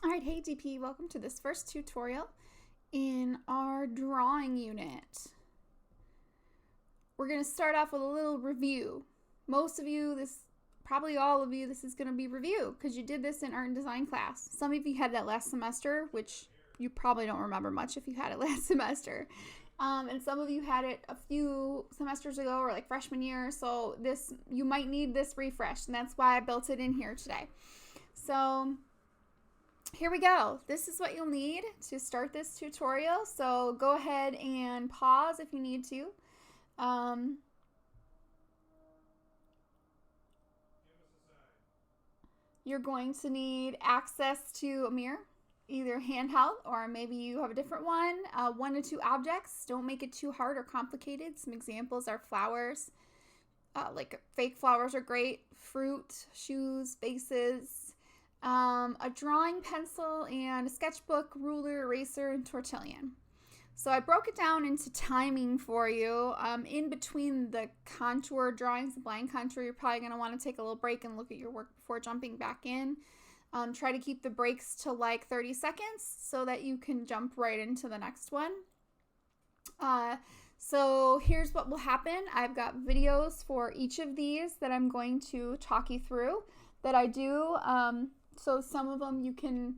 Alright, hey DP, welcome to this first tutorial in our drawing unit. We're going to start off with a little review. Most of you, probably all of you, this is going to be review because you did this in art and design class. Some of you had that last semester, which you probably don't remember much if you had it last semester. And some of you had it a few semesters ago or like freshman year, so you might need this refresh, and that's why I built it in here today. So here we go. This is what you'll need to start this tutorial. So go ahead and pause if you need to. You're going to need access to a mirror, either handheld or maybe you have a different one. 1 to 2 objects. Don't make it too hard or complicated. Some examples are flowers. Like fake flowers are great. Fruit, shoes, vases. A drawing pencil and a sketchbook, ruler, eraser, and tortillon. So I broke it down into timing for you. In between the contour drawings, the blind contour, you're probably going to want to take a little break and look at your work before jumping back in. Try to keep the breaks to like 30 seconds so that you can jump right into the next one. So here's what will happen. I've got videos for each of these that I'm going to talk you through that I do. So some of them you can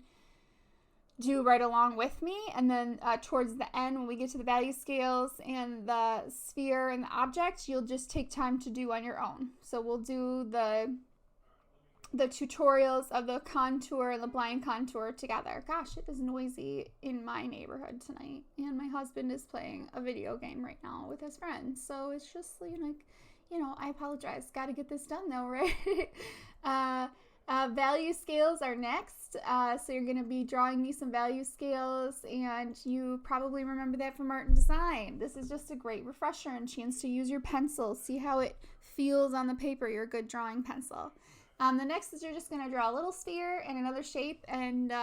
do right along with me, and then towards the end when we get to the value scales and the sphere and the object, you'll just take time to do on your own. So we'll do the tutorials of the contour and the blind contour together. Gosh, it is noisy in my neighborhood tonight, and my husband is playing a video game right now with his friends, so it's just like, I apologize. Got to get this done though, right? Value scales are next. So you're going to be drawing me some value scales, and you probably remember that from art and design. This is just a great refresher and chance to use your pencil. See how it feels on the paper, your good drawing pencil. The next is you're just going to draw a little sphere and another shape and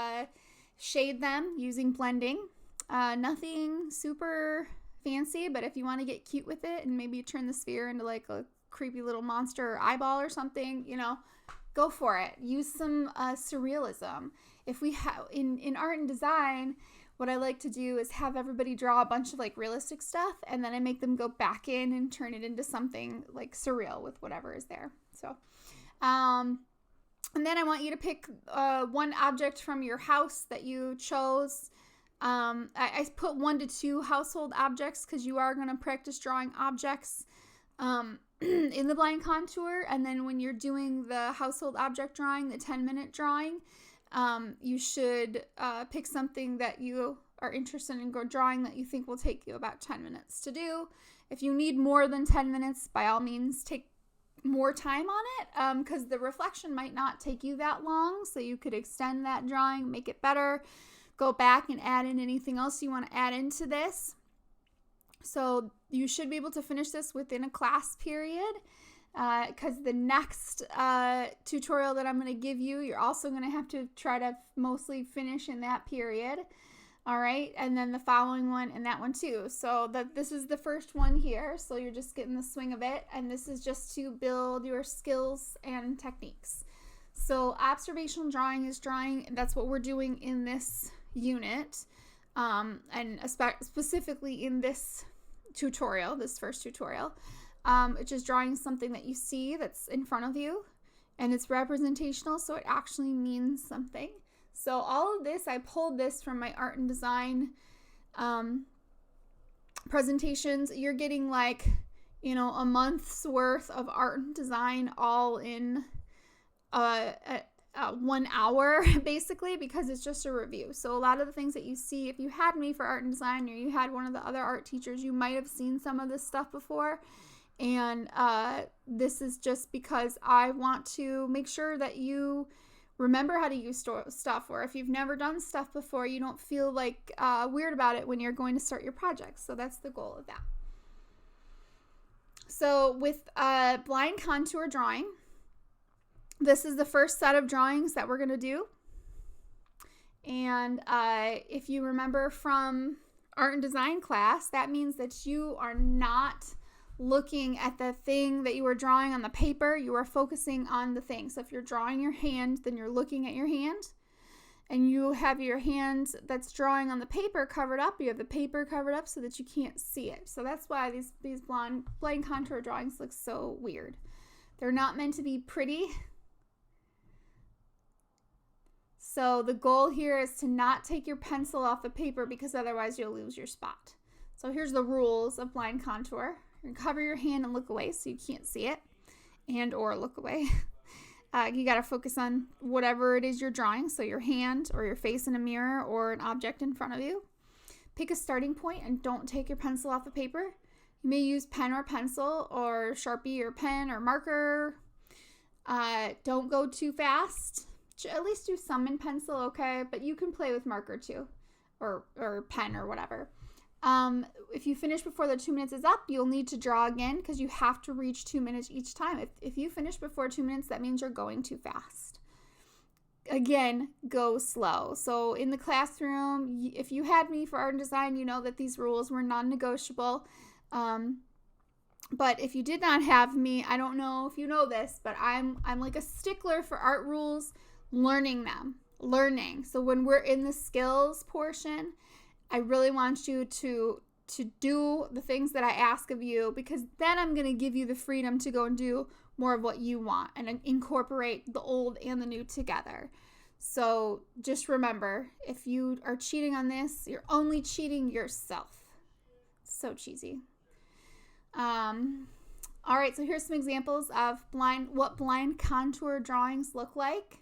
shade them using blending. Nothing super fancy, but if you want to get cute with it and maybe turn the sphere into like a creepy little monster or eyeball or something, go for it. Use some surrealism. If we have in art and design, what I like to do is have everybody draw a bunch of like realistic stuff, and then I make them go back in and turn it into something like surreal with whatever is there. So, and then I want you to pick one object from your house that you chose. I put 1 to 2 household objects because you are going to practice drawing objects. In the blind contour, and then when you're doing the household object drawing, the 10-minute drawing, you should pick something that you are interested in drawing that you think will take you about 10 minutes to do. If you need more than 10 minutes, by all means take more time on it, because the reflection might not take you that long, so you could extend that drawing, make it better, go back and add in anything else you want to add into this. So you should be able to finish this within a class period, because the next tutorial that I'm going to give you, you're also going to have to try to mostly finish in that period. All right, and then the following one and that one too. So this is the first one here, so you're just getting the swing of it, and this is just to build your skills and techniques. So observational drawing is drawing, that's what we're doing in this unit, and specifically in this tutorial, this first tutorial, which is drawing something that you see that's in front of you, and it's representational, so it actually means something. So all of this, I pulled this from my art and design presentations. You're getting like, a month's worth of art and design all in 1 hour, basically, because it's just a review. So a lot of the things that you see, if you had me for art and design or you had one of the other art teachers, you might have seen some of this stuff before. And this is just because I want to make sure that you remember how to use stuff, or if you've never done stuff before, you don't feel like weird about it when you're going to start your project. So that's the goal of that. So with blind contour drawing, this is the first set of drawings that we're going to do. And if you remember from art and design class, that means that you are not looking at the thing that you were drawing on the paper. You are focusing on the thing. So if you're drawing your hand, then you're looking at your hand. and you have your hand that's drawing on the paper covered up. You have the paper covered up so that you can't see it. So that's why these blind contour drawings look so weird. They're not meant to be pretty. So the goal here is to not take your pencil off the paper because otherwise you'll lose your spot. So here's the rules of blind contour. You cover your hand and look away so you can't see it, and or look away. You got to focus on whatever it is you're drawing, so your hand or your face in a mirror or an object in front of you. Pick a starting point and don't take your pencil off the paper. You may use pen or pencil or Sharpie or pen or marker. Don't go too fast. At least do some in pencil, okay? But you can play with marker too, or pen or whatever. If you finish before the 2 minutes is up, you'll need to draw again because you have to reach 2 minutes each time. If you finish before 2 minutes, that means you're going too fast. Again, go slow. So in the classroom, if you had me for art and design, you know that these rules were non-negotiable. But if you did not have me, I don't know if you know this, but I'm like a stickler for art rules, learning. So when we're in the skills portion, I really want you to do the things that I ask of you, because then I'm going to give you the freedom to go and do more of what you want and incorporate the old and the new together. So just remember, if you are cheating on this, you're only cheating yourself. So cheesy. All right, so here's some examples of what blind contour drawings look like.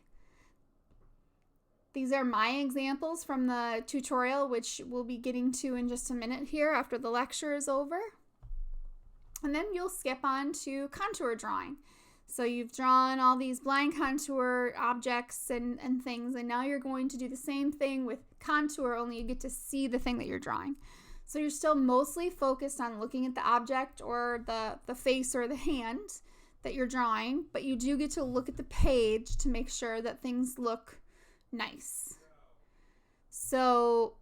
These are my examples from the tutorial, which we'll be getting to in just a minute here after the lecture is over. And then you'll skip on to contour drawing. So you've drawn all these blind contour objects and things, and now you're going to do the same thing with contour, only you get to see the thing that you're drawing. So you're still mostly focused on looking at the object or the face or the hand that you're drawing, but you do get to look at the page to make sure that things look nice. So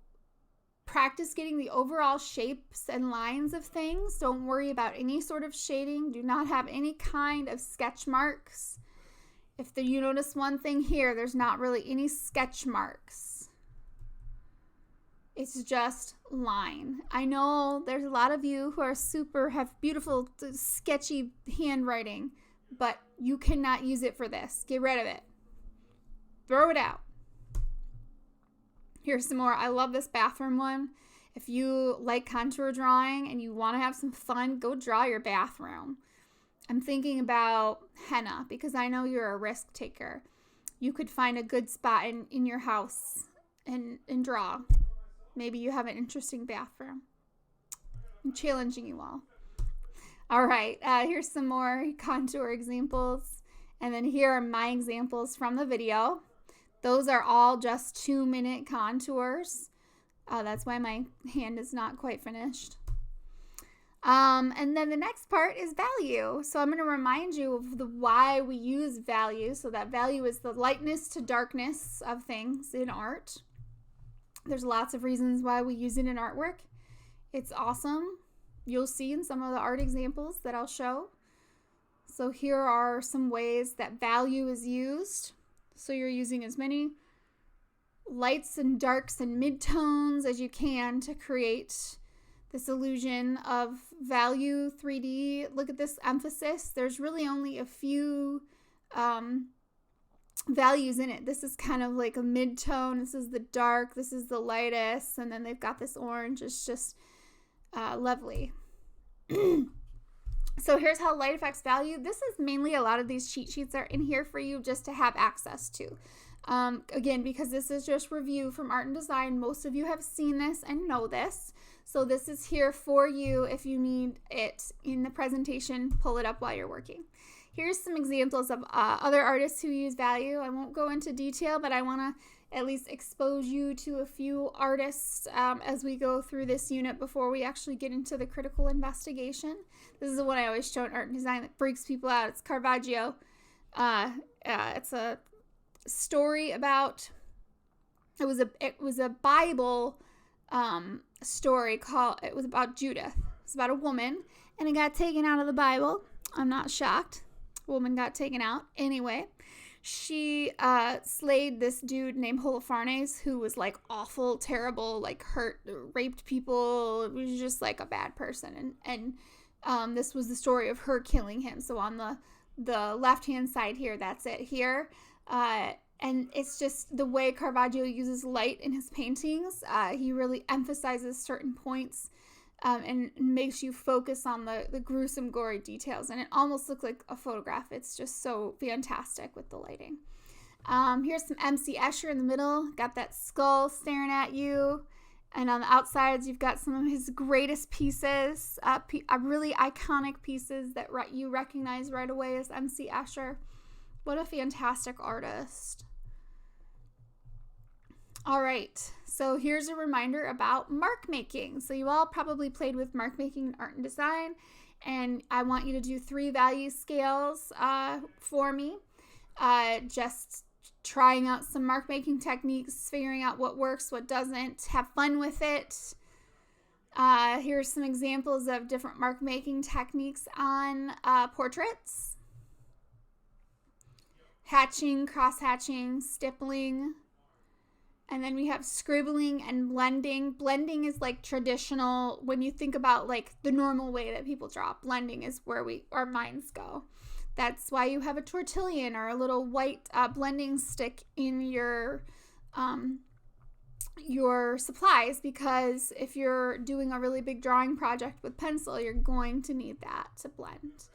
practice getting the overall shapes and lines of things. Don't worry about any sort of shading. Do not have any kind of sketch marks. If you notice one thing here, there's not really any sketch marks. It's just line. I know there's a lot of you who have beautiful, sketchy handwriting, but you cannot use it for this. Get rid of it. Throw it out. Here's some more. I love this bathroom one. If you like contour drawing and you want to have some fun, go draw your bathroom. I'm thinking about henna because I know you're a risk taker. You could find a good spot in your house and draw. Maybe you have an interesting bathroom. I'm challenging you all. All right, here's some more contour examples. And then here are my examples from the video. Those are all just 2-minute contours. That's why my hand is not quite finished. And then the next part is value. So I'm going to remind you of the why we use value. So that value is the lightness to darkness of things in art. There's lots of reasons why we use it in artwork. It's awesome. You'll see in some of the art examples that I'll show. So here are some ways that value is used. So you're using as many lights and darks and midtones as you can to create this illusion of value 3D. Look at this emphasis. There's really only a few values in it. This is kind of like a mid-tone. This is the dark. This is the lightest. And then they've got this orange. It's just lovely. So here's how light affects value. This is mainly a lot of these cheat sheets are in here for you just to have access to. Again, because this is just review from art and design. Most of you have seen this and know this. So this is here for you if you need it in the presentation. Pull it up while you're working. Here's some examples of other artists who use value. I won't go into detail, but I want to at least expose you to a few artists as we go through this unit before we actually get into the critical investigation. This is the one I always show in art and design that freaks people out. It's Caravaggio. It's a story about, it was a Bible story it was about Judith. It's about a woman, and it got taken out of the Bible. I'm not shocked. Woman got taken out. Anyway, She slayed this dude named Holofernes, who was like awful, terrible, like hurt, raped people. It was just like a bad person. And this was the story of her killing him. So on the left-hand side here, that's it here. And it's just the way Caravaggio uses light in his paintings. He really emphasizes certain points and makes you focus on the gruesome, gory details. And it almost looks like a photograph. It's just so fantastic with the lighting. Here's some M.C. Escher in the middle. Got that skull staring at you. And on the outsides, you've got some of his greatest pieces, really iconic pieces that you recognize right away as M.C. Escher. What a fantastic artist. All right, so here's a reminder about mark making. So you all probably played with mark making in art and design, and I want you to do 3 value scales for me. Just trying out some mark making techniques, figuring out what works, what doesn't, have fun with it. Here's some examples of different mark making techniques on portraits. Hatching, cross hatching, stippling. And then we have scribbling and blending. Blending is like traditional, when you think about like the normal way that people draw. Blending is where our minds go. That's why you have a tortillon or a little white blending stick in your supplies, because if you're doing a really big drawing project with pencil, you're going to need that to blend.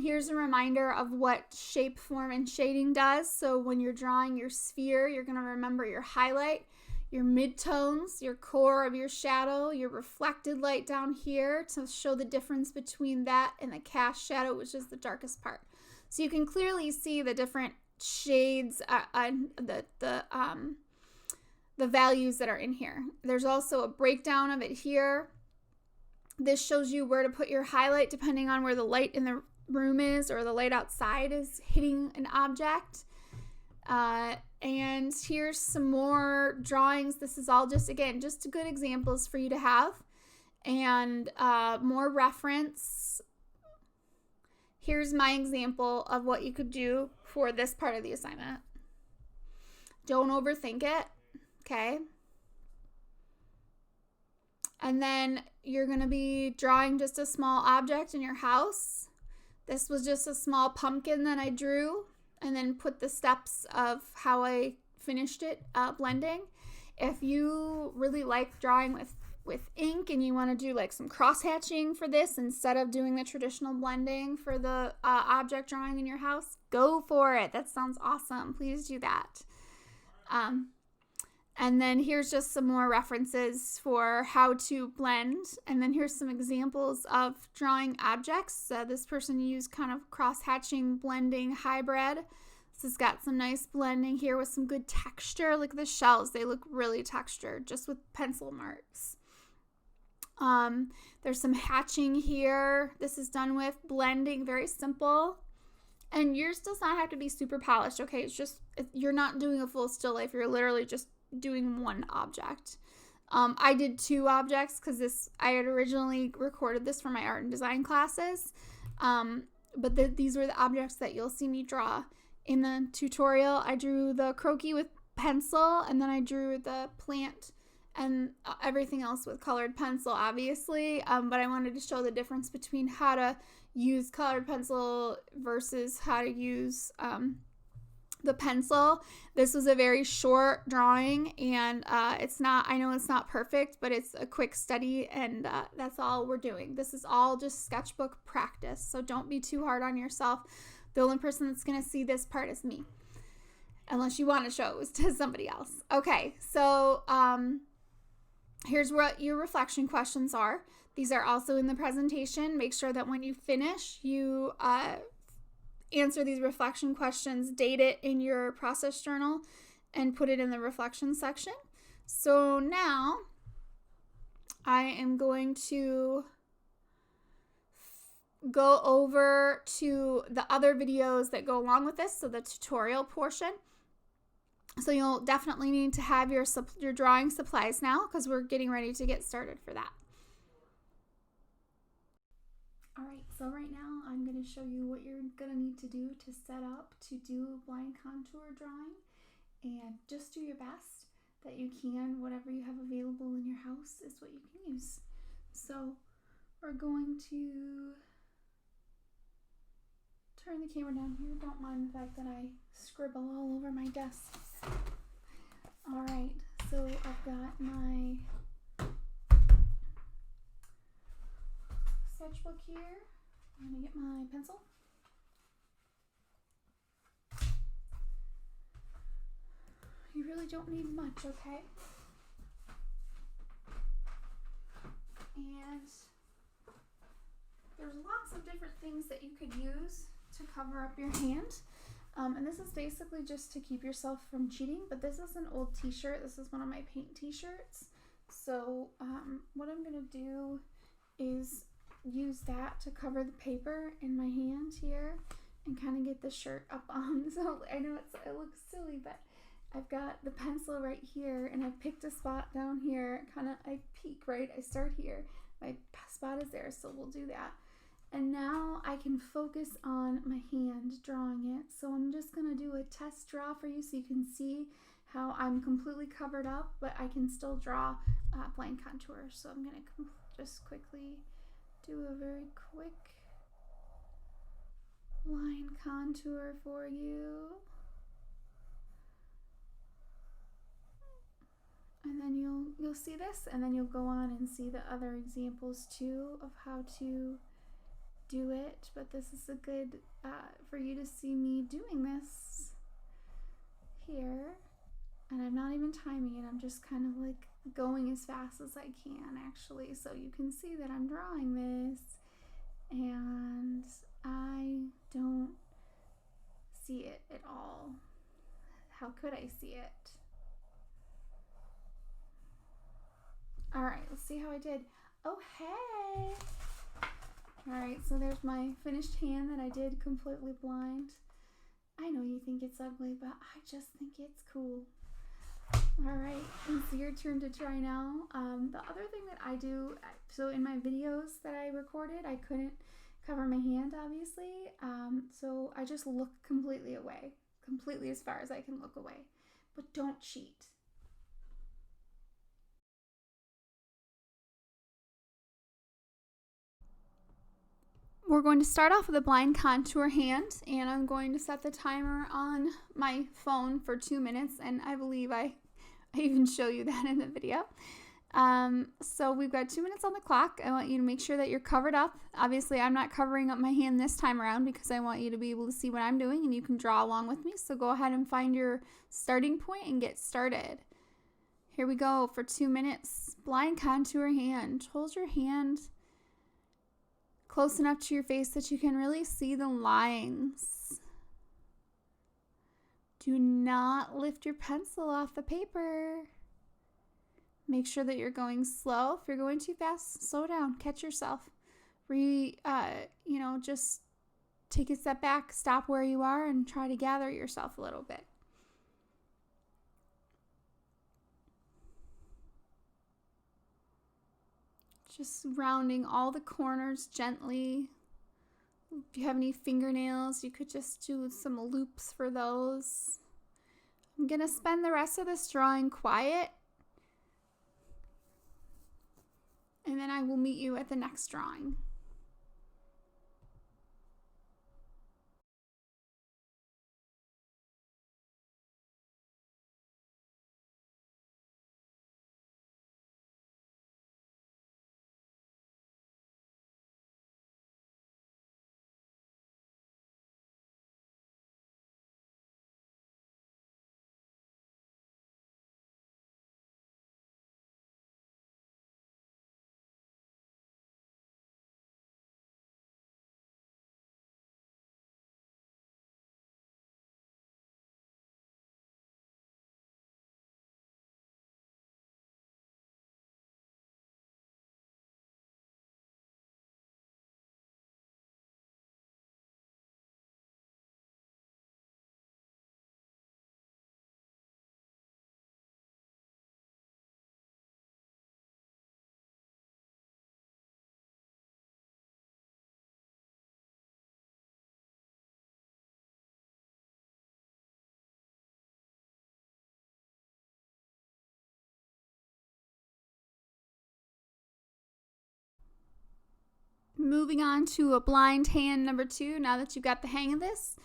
Here's a reminder of what shape, form, and shading does. So when you're drawing your sphere, you're going to remember your highlight, your midtones, your core of your shadow, your reflected light down here to show the difference between that and the cast shadow, which is the darkest part. So you can clearly see the different shades, the values that are in here. There's also a breakdown of it here. This shows you where to put your highlight depending on where the light in the room is or the light outside is hitting an object. And here's some more drawings. This is all just good examples for you to have. And more reference. Here's my example of what you could do for this part of the assignment. Don't overthink it, okay? And then you're going to be drawing just a small object in your house. This was just a small pumpkin that I drew, and then put the steps of how I finished it blending. If you really like drawing with ink and you want to do like some cross-hatching for this instead of doing the traditional blending for the object drawing in your house, go for it. That sounds awesome. Please do that. And then here's just some more references for how to blend. And then here's some examples of drawing objects. This person used kind of cross-hatching blending hybrid. This has got some nice blending here with some good texture. Look at the shells. They look really textured just with pencil marks. There's some hatching here. This is done with blending, very simple. And yours does not have to be super polished, okay? It's just, you're not doing a full still life. You're literally just doing one object. I did 2 objects because I had originally recorded this for my art and design classes. But these were the objects that you'll see me draw. In the tutorial, I drew the croquis with pencil, and then I drew the plant and everything else with colored pencil, obviously. But I wanted to show the difference between how to use colored pencil versus how to use the pencil. This was a very short drawing, and I know it's not perfect, but it's a quick study, and that's all we're doing. This is all just sketchbook practice, so don't be too hard on yourself. The only person that's going to see this part is me, unless you want to show it to somebody else. Okay, so here's what your reflection questions are. These are also in the presentation. Make sure that when you finish, you answer these reflection questions, date it in your process journal, and put it in the reflection section. So now I am going to go over to the other videos that go along with this, so the tutorial portion. So you'll definitely need to have your drawing supplies now, because we're getting ready to get started for that. Alright, so right now I'm going to show you what you're going to need to do to set up to do blind contour drawing, and just do your best that you can. Whatever you have available in your house is what you can use. So we're going to turn the camera down here. Don't mind the fact that I scribble all over my desk. Alright, so I've got my sketchbook here. I'm going to get my pencil. You really don't need much, okay? And there's lots of different things that you could use to cover up your hand. And this is basically just to keep yourself from cheating, but this is an old t-shirt. This is one of my paint t-shirts. So what I'm going to do is use that to cover the paper in my hand here and kind of get the shirt up on. So I know it looks silly, but I've got the pencil right here and I've picked a spot down here. I peek, right? I start here. My spot is there, so we'll do that. And now I can focus on my hand drawing it. So I'm just gonna do a test draw for you so you can see how I'm completely covered up, but I can still draw blind contour. So I'm gonna just quickly do a very quick line contour for you. And then you'll see this, and then you'll go on and see the other examples too of how to do it. But this is a good for you to see me doing this here. And I'm not even timing it, I'm just kind of like going as fast as I can actually, so you can see that I'm drawing this and I don't see it at all. How could I see it? Alright, let's see how I did. Oh, hey! Alright, so there's my finished hand that I did completely blind. I know you think it's ugly, but I just think it's cool. Alright, it's your turn to try now. The other thing that I do, so in my videos that I recorded, I couldn't cover my hand, obviously. So I just look completely away, completely as far as I can look away. But don't cheat. We're going to start off with a blind contour hand, and I'm going to set the timer on my phone for 2 minutes, and I believe I even show you that in the video. So we've got 2 minutes on the clock. I want you to make sure that you're covered up. Obviously, I'm not covering up my hand this time around because I want you to be able to see what I'm doing and you can draw along with me. So go ahead and find your starting point and get started. Here we go for 2 minutes. Blind contour hand. Hold your hand close enough to your face that you can really see the lines. Do not lift your pencil off the paper. Make sure that you're going slow. If you're going too fast, slow down, catch yourself. Just take a step back, stop where you are, and try to gather yourself a little bit. Just rounding all the corners gently. If you have any fingernails, you could just do some loops for those. I'm going to spend the rest of this drawing quiet, and then I will meet you at the next drawing. moving on to a blind hand number 2. Now that you got the hang of this,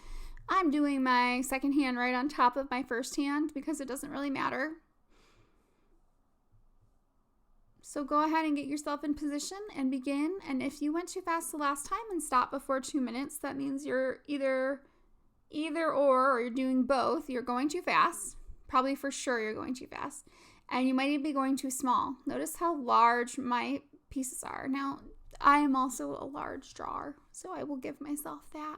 I'm doing my second hand right on top of my first hand because it doesn't really matter. So go ahead and get yourself in position and begin. And if you went too fast the last time and stopped before 2 minutes, that means you're either or you're doing both. You're going too fast. Probably for sure you're going too fast. And you might even be going too small. Notice how large my pieces are. Now, I am also a large drawer, so I will give myself that.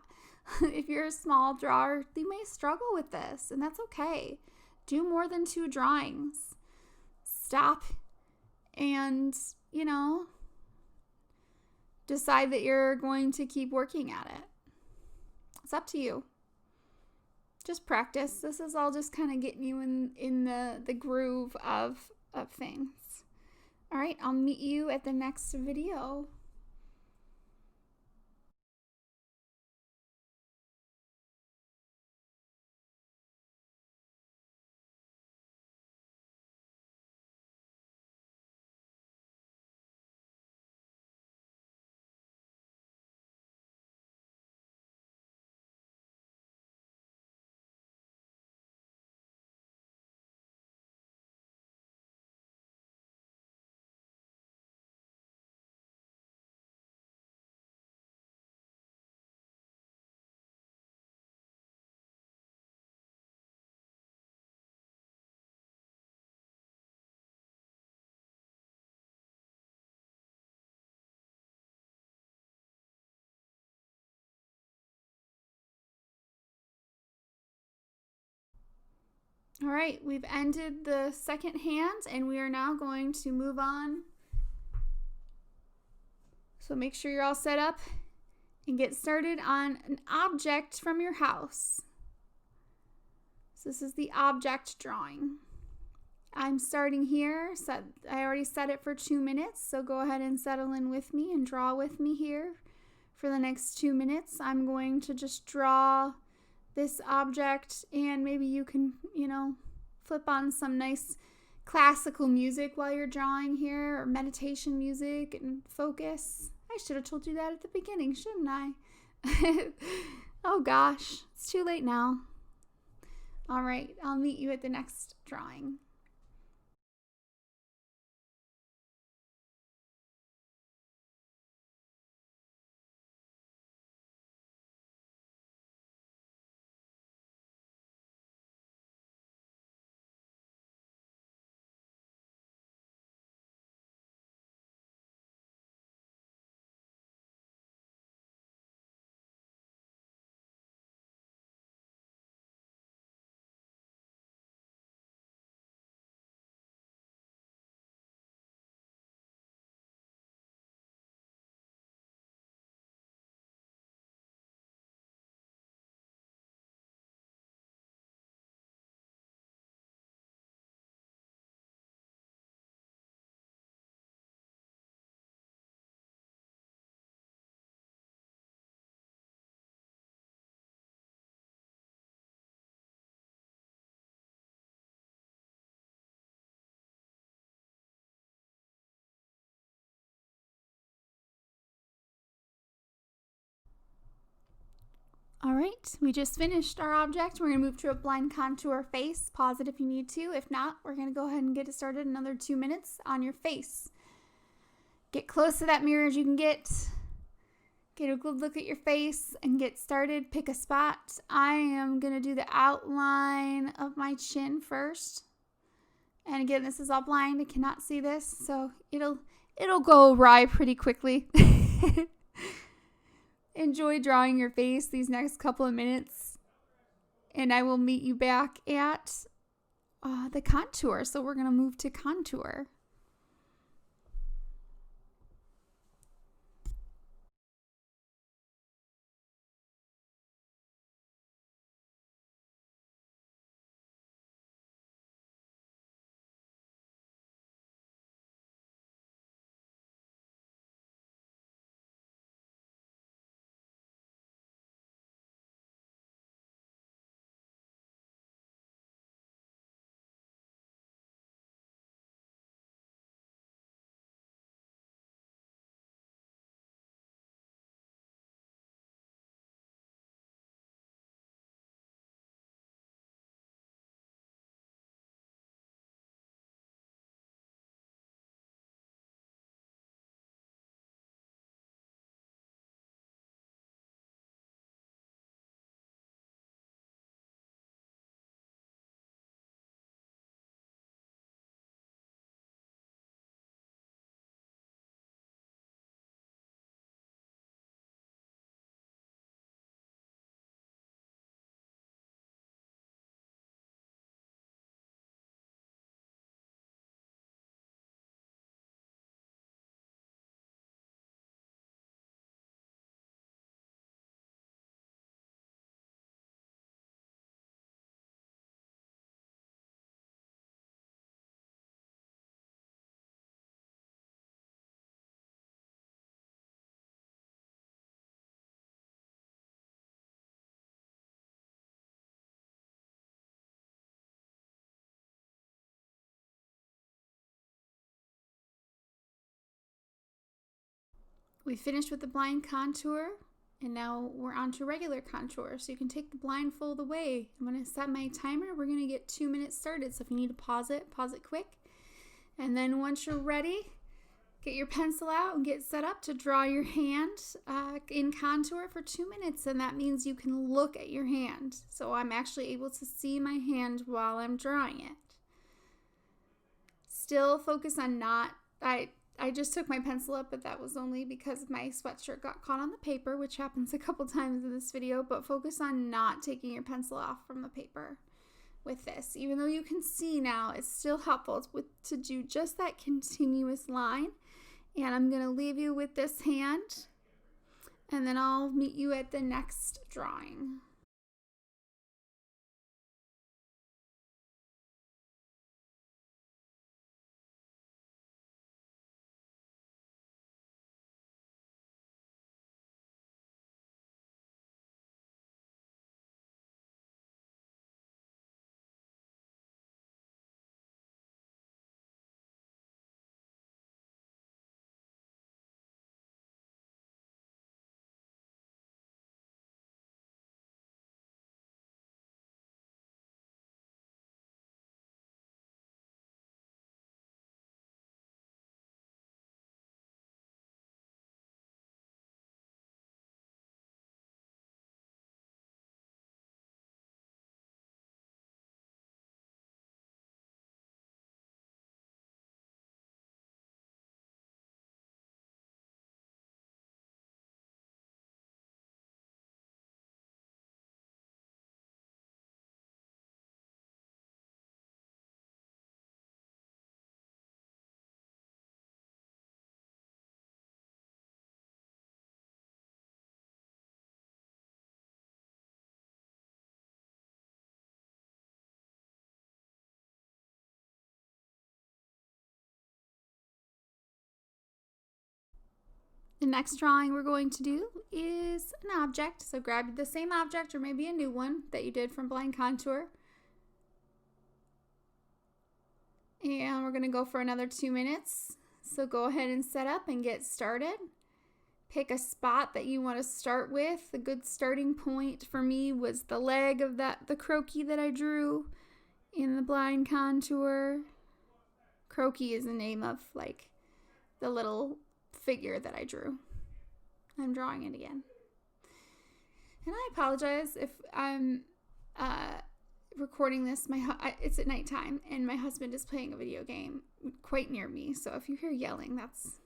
If you're a small drawer, you may struggle with this, and that's okay. Do more than 2 drawings. Stop and, decide that you're going to keep working at it. It's up to you. Just practice. This is all just kind of getting you in the groove of things. All right, I'll meet you at the next video. All right, we've ended the second hand and we are now going to move on. So make sure you're all set up and get started on an object from your house. So this is the object drawing. I'm starting here. I already set it for 2 minutes, so go ahead and settle in with me and draw with me here. For the next 2 minutes, I'm going to just draw this object, and maybe you can, flip on some nice classical music while you're drawing here, or meditation music, and focus. I should have told you that at the beginning, shouldn't I? Oh gosh, it's too late now. All right, I'll meet you at the next drawing. All right, we just finished our object. We're going to move to a blind contour face. Pause it if you need to. If not, we're going to go ahead and get it started another 2 minutes on your face. Get close to that mirror as you can get. Get a good look at your face and get started. Pick a spot. I am going to do the outline of my chin first. And again, this is all blind. I cannot see this, so it'll go awry pretty quickly. Enjoy drawing your face these next couple of minutes, and I will meet you back at the contour. So we're going to move to contour. We finished with the blind contour, and now we're on to regular contour. So you can take the blindfold away. I'm going to set my timer. We're going to get 2 minutes started. So if you need to pause it quick. And then once you're ready, get your pencil out and get set up to draw your hand in contour for 2 minutes. And that means you can look at your hand. So I'm actually able to see my hand while I'm drawing it. Still focus on not, I just took my pencil up, but that was only because my sweatshirt got caught on the paper, which happens a couple times in this video, but focus on not taking your pencil off from the paper with this. Even though you can see now, it's still helpful to do just that continuous line. And I'm going to leave you with this hand, and then I'll meet you at the next drawing. The next drawing we're going to do is an object. So grab the same object or maybe a new one that you did from blind contour. And we're going to go for another 2 minutes. So go ahead and set up and get started. Pick a spot that you want to start with. The good starting point for me was the leg of the croaky that I drew in the blind contour. Croaky is the name of like the little figure that I drew. I'm drawing it again. And I apologize if I'm recording this. It's at nighttime and my husband is playing a video game quite near me. So if you hear yelling, that's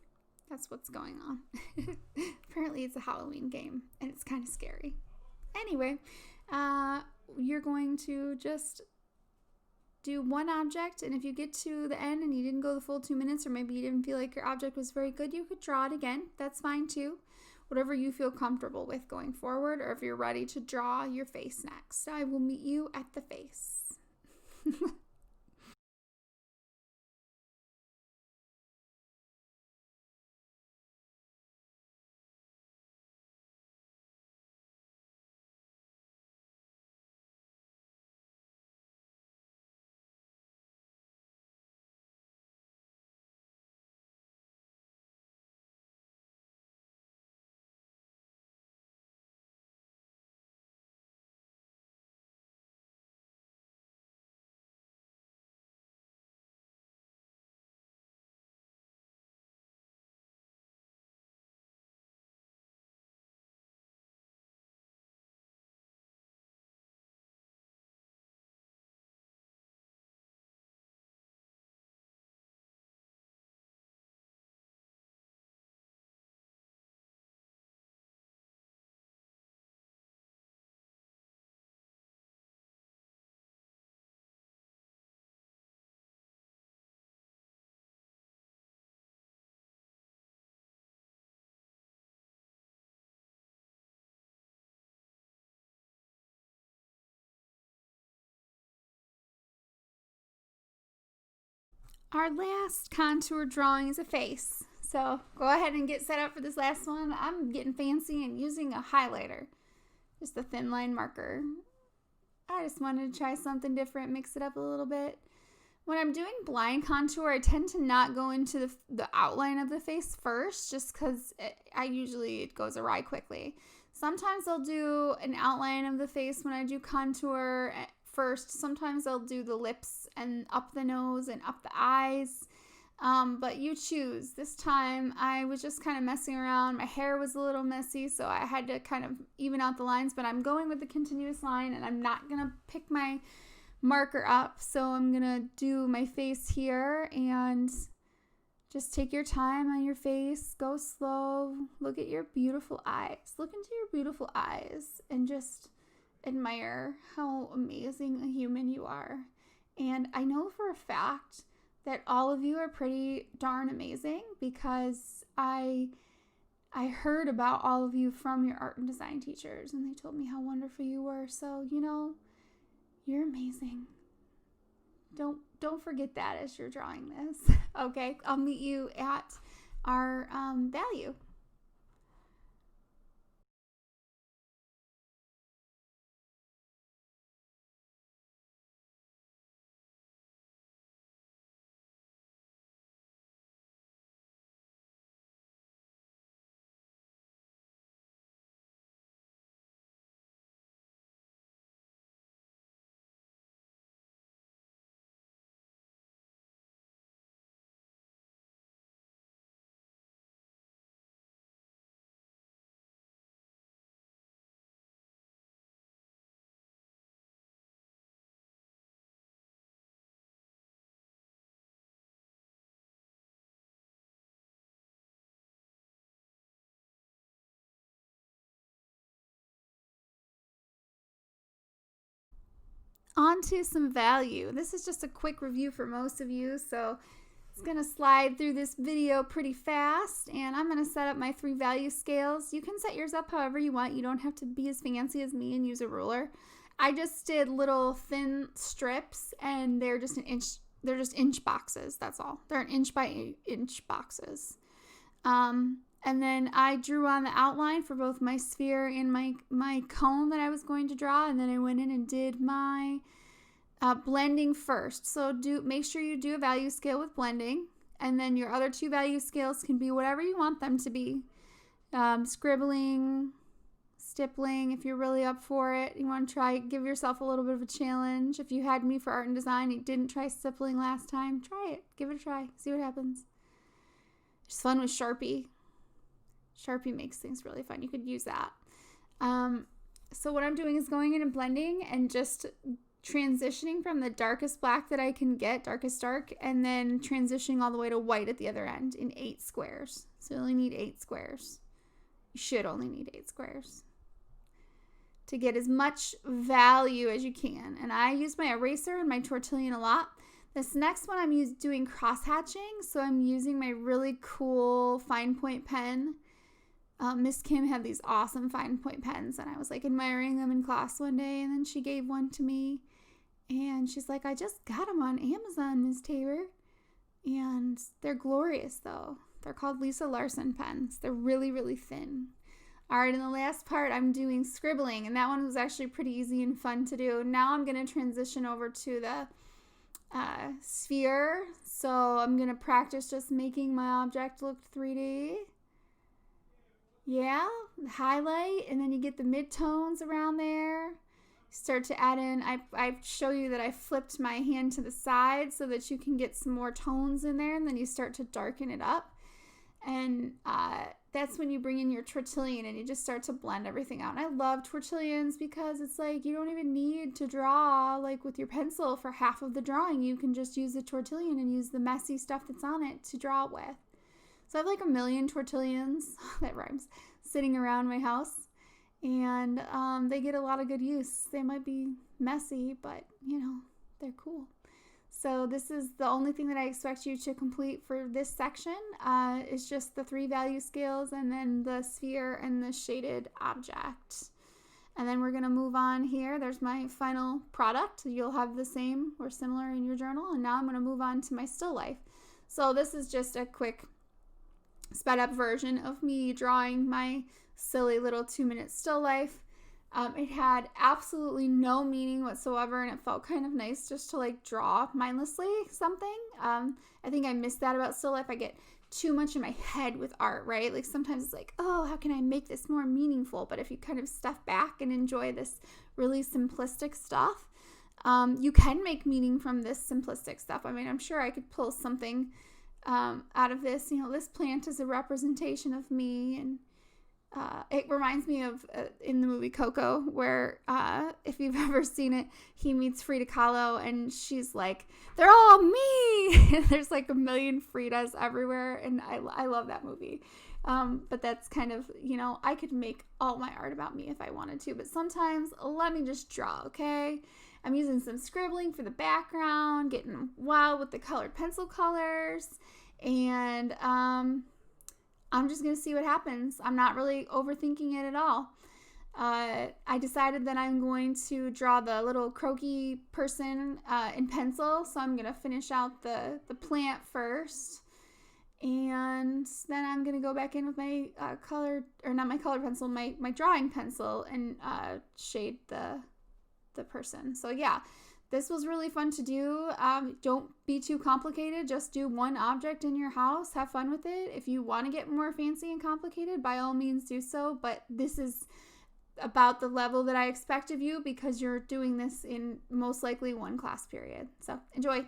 what's going on. Apparently it's a Halloween game and it's kind of scary. Anyway, you're going to just do one object, and if you get to the end and you didn't go the full 2 minutes, or maybe you didn't feel like your object was very good, you could draw it again. That's fine too. Whatever you feel comfortable with going forward, or if you're ready to draw your face next. I will meet you at the face. Our last contour drawing is a face. So go ahead and get set up for this last one. I'm getting fancy and using a highlighter, just a thin line marker. I just wanted to try something different, mix it up a little bit. When I'm doing blind contour, I tend to not go into the outline of the face first, just because it goes awry quickly. Sometimes I'll do an outline of the face when I do contour first. Sometimes I'll do the lips and up the nose and up the eyes. But you choose. This time I was just kind of messing around. My hair was a little messy, so I had to kind of even out the lines, but I'm going with the continuous line, and I'm not going to pick my marker up. So I'm going to do my face here, and just take your time on your face. Go slow. Look at your beautiful eyes. Look into your beautiful eyes and just admire how amazing a human you are. And I know for a fact that all of you are pretty darn amazing, because I heard about all of you from your art and design teachers, and they told me how wonderful you were. So, you're amazing. Don't forget that as you're drawing this. Okay, I'll meet you at our value. On to some value. This is just a quick review for most of you, so it's going to slide through this video pretty fast, and I'm going to set up my 3 value scales. You can set yours up however you want. You don't have to be as fancy as me and use a ruler. I just did little thin strips, and they're just inch boxes, that's all. They're 1 inch by inch boxes. And then I drew on the outline for both my sphere and my cone that I was going to draw, and then I went in and did my blending first. So make sure you do a value scale with blending, and then your other 2 value scales can be whatever you want them to be. Scribbling, stippling, if you're really up for it. You want to give yourself a little bit of a challenge. If you had me for art and design, you didn't try stippling last time, try it. Give it a try. See what happens. It's fun with Sharpie. Sharpie makes things really fun. You could use that. So what I'm doing is going in and blending and just transitioning from the darkest black that I can get, darkest dark, and then transitioning all the way to white at the other end in 8 squares. So you only need 8 squares. You should only need 8 squares to get as much value as you can. And I use my eraser and my tortillon a lot. This next one I'm doing cross hatching, so I'm using my really cool fine point pen. Miss Kim had these awesome fine point pens, and I was like admiring them in class one day, and then she gave one to me, and she's like, I just got them on Amazon, Miss Tabor, and they're glorious though. They're called Lisa Larson pens. They're really, really thin. All right, in the last part, I'm doing scribbling, and that one was actually pretty easy and fun to do. Now I'm going to transition over to the sphere, so I'm going to practice just making my object look 3D. Yeah, highlight, and then you get the mid-tones around there. Start to add in, I show you that I flipped my hand to the side so that you can get some more tones in there, and then you start to darken it up. And that's when you bring in your tortillon and you just start to blend everything out. And I love tortillons because it's like you don't even need to draw like with your pencil for half of the drawing. You can just use the tortillon and use the messy stuff that's on it to draw it with. So I have like 1 million tortillons, that rhymes, sitting around my house, and they get a lot of good use. They might be messy, but they're cool. So this is the only thing that I expect you to complete for this section is just the 3 value scales and then the sphere and the shaded object. And then we're going to move on here. There's my final product. You'll have the same or similar in your journal. And now I'm going to move on to my still life. So this is just a quick sped up version of me drawing my silly little 2-minute still life. It had absolutely no meaning whatsoever, and it felt kind of nice just to like draw mindlessly something. I think I miss that about still life. I get too much in my head with art, right? Like sometimes it's like, oh, how can I make this more meaningful? But if you kind of step back and enjoy this really simplistic stuff, you can make meaning from this simplistic stuff. I mean, I'm sure I could pull something out of this. You know, this plant is a representation of me, and it reminds me of in the movie Coco, where if you've ever seen it, he meets Frida Kahlo, and she's like, "They're all me." There's like a million Fridas everywhere, and I love that movie. But that's kind of, you know, I could make all my art about me if I wanted to, but sometimes let me just draw, okay? I'm using some scribbling for the background, getting wild with the colored pencil colors, and I'm just going to see what happens. I'm not really overthinking it at all. I decided that I'm going to draw the little croaky person in pencil, so I'm going to finish out the plant first, and then I'm going to go back in with my my drawing pencil, and shade the person. So yeah, this was really fun to do. Don't be too complicated. Just do one object in your house. Have fun with it. If you want to get more fancy and complicated, by all means do so. But this is about the level that I expect of you because you're doing this in most likely one class period. So enjoy.